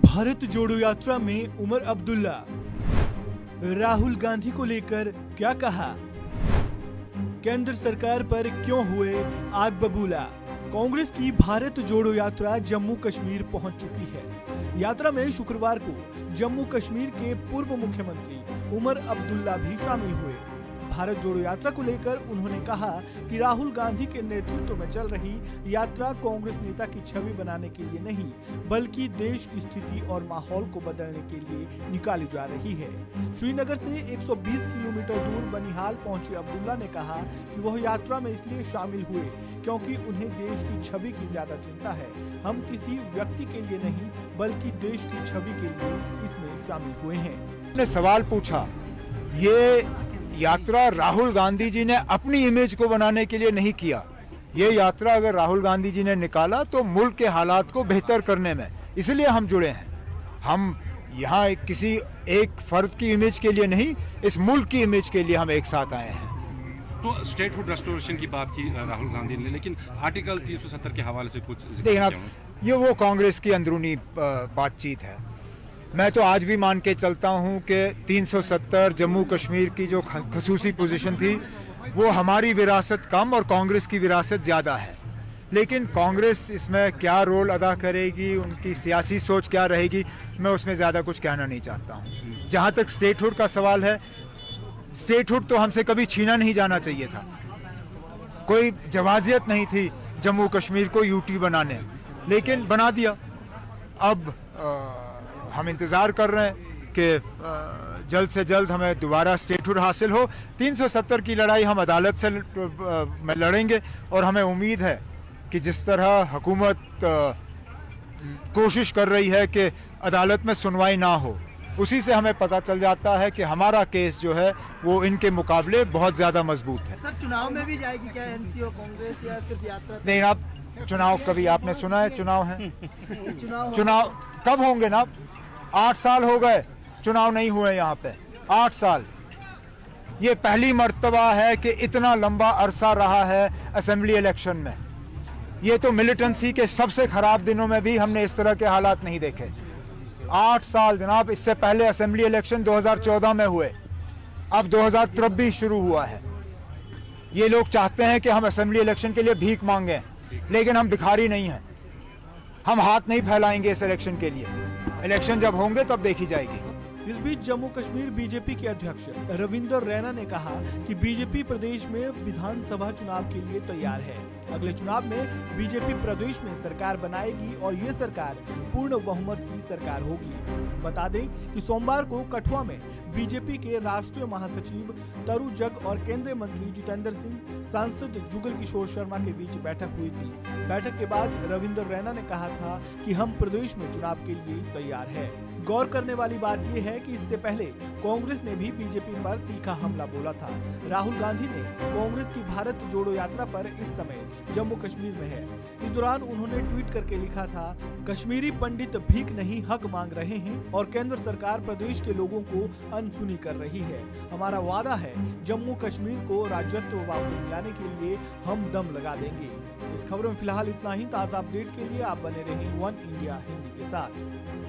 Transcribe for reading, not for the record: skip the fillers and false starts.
भारत जोड़ो यात्रा में उमर अब्दुल्ला, राहुल गांधी को लेकर क्या कहा, केंद्र सरकार पर क्यों हुए आग बबूला। कांग्रेस की भारत जोड़ो यात्रा जम्मू कश्मीर पहुंच चुकी है। यात्रा में शुक्रवार को जम्मू कश्मीर के पूर्व मुख्यमंत्री उमर अब्दुल्ला भी शामिल हुए। भारत जोड़ो यात्रा को लेकर उन्होंने कहा कि राहुल गांधी के नेतृत्व में चल रही यात्रा कांग्रेस नेता की छवि बनाने के लिए नहीं, बल्कि देश की स्थिति और माहौल को बदलने के लिए निकाली जा रही है। श्रीनगर से 120 किलोमीटर दूर बनिहाल पहुंचे अब्दुल्ला ने कहा कि वह यात्रा में इसलिए शामिल हुए क्योंकि उन्हें देश की छवि की ज्यादा चिंता है। हम किसी व्यक्ति के लिए नहीं, बल्कि देश की छवि के लिए इसमें शामिल हुए हैं। ने सवाल पूछा, ये यात्रा राहुल गांधी जी ने अपनी इमेज को बनाने के लिए नहीं किया। ये यात्रा अगर राहुल गांधी जी ने निकाला तो मुल्क के हालात को बेहतर करने में, इसलिए हम जुड़े हैं। हम यहाँ किसी एक फर्द की इमेज के लिए नहीं, इस मुल्क की इमेज के लिए हम एक साथ आए हैं। तो स्टेटहुड रेस्टोरेशन की बात की राहुल गांधी ने, लेकिन आर्टिकल 370 के हवाले से कुछ देखना, ये वो कांग्रेस की अंदरूनी बातचीत है। मैं तो आज भी मान के चलता हूं कि 370 जम्मू कश्मीर की जो खसूसी पोजीशन थी वो हमारी विरासत कम और कांग्रेस की विरासत ज़्यादा है। लेकिन कांग्रेस इसमें क्या रोल अदा करेगी, उनकी सियासी सोच क्या रहेगी, मैं उसमें ज़्यादा कुछ कहना नहीं चाहता हूं। जहां तक स्टेटहुड का सवाल है, स्टेटहुड तो हमसे कभी छीना नहीं जाना चाहिए था। कोई जवाजियत नहीं थी जम्मू कश्मीर को यूटी बनाने, लेकिन बना दिया। अब हम इंतज़ार कर रहे हैं कि जल्द से जल्द हमें दोबारा स्टेटहुड हासिल हो। 370 की लड़ाई हम अदालत से में लड़ेंगे और हमें उम्मीद है कि जिस तरह हुकूमत कोशिश कर रही है कि अदालत में सुनवाई ना हो, उसी से हमें पता चल जाता है कि हमारा केस जो है वो इनके मुकाबले बहुत ज़्यादा मजबूत है। सर, चुनाव में भी जाएगी क्या एनसी और कांग्रेस, या सिर्फ यात्रा? नहीं, आप चुनाव कभी आपने सुना है? चुनाव है, चुनाव कब होंगे ना? 8 साल हो गए चुनाव नहीं हुए यहाँ पे, 8 साल। ये पहली मर्तबा है कि इतना लंबा अरसा रहा है असेंबली इलेक्शन में। ये तो मिलिटेंसी के सबसे खराब दिनों में भी हमने इस तरह के हालात नहीं देखे। 8 साल जनाब। इससे पहले असेंबली इलेक्शन 2014 में हुए, अब 2023 शुरू हुआ है। ये लोग चाहते हैं कि हम असेंबली इलेक्शन के लिए भीख मांगें, लेकिन हम भिखारी नहीं हैं। हम हाथ नहीं फैलाएंगे इस इलेक्शन के लिए। इलेक्शन जब होंगे तब देखी जाएगी। इस बीच जम्मू कश्मीर बीजेपी के अध्यक्ष रविंदर रैना ने कहा कि बीजेपी प्रदेश में विधानसभा चुनाव के लिए तैयार है। अगले चुनाव में बीजेपी प्रदेश में सरकार बनाएगी और ये सरकार पूर्ण बहुमत की सरकार होगी। बता दें कि सोमवार को कठुआ में बीजेपी के राष्ट्रीय महासचिव तरु जग और केंद्रीय मंत्री जितेंद्र सिंह, सांसद जुगल किशोर शर्मा के बीच बैठक हुई थी। बैठक के बाद रविंदर रैना ने कहा था कि हम प्रदेश में चुनाव के लिए तैयार है। गौर करने वाली बात यह है कि इससे पहले कांग्रेस ने भी बीजेपी पर तीखा हमला बोला था। राहुल गांधी ने कांग्रेस की भारत जोड़ो यात्रा पर इस समय जम्मू कश्मीर में है। इस दौरान उन्होंने ट्वीट करके लिखा था, कश्मीरी पंडित भीख नहीं हक मांग रहे हैं और केंद्र सरकार प्रदेश के लोगों को अनसुनी कर रही है। हमारा वादा है, जम्मू कश्मीर को राज्यत्व वापस दिलाने के लिए हम दम लगा देंगे। इस खबर में फिलहाल इतना ही। ताज़ा अपडेट के लिए आप बने रहें वन इंडिया हिंदी के साथ।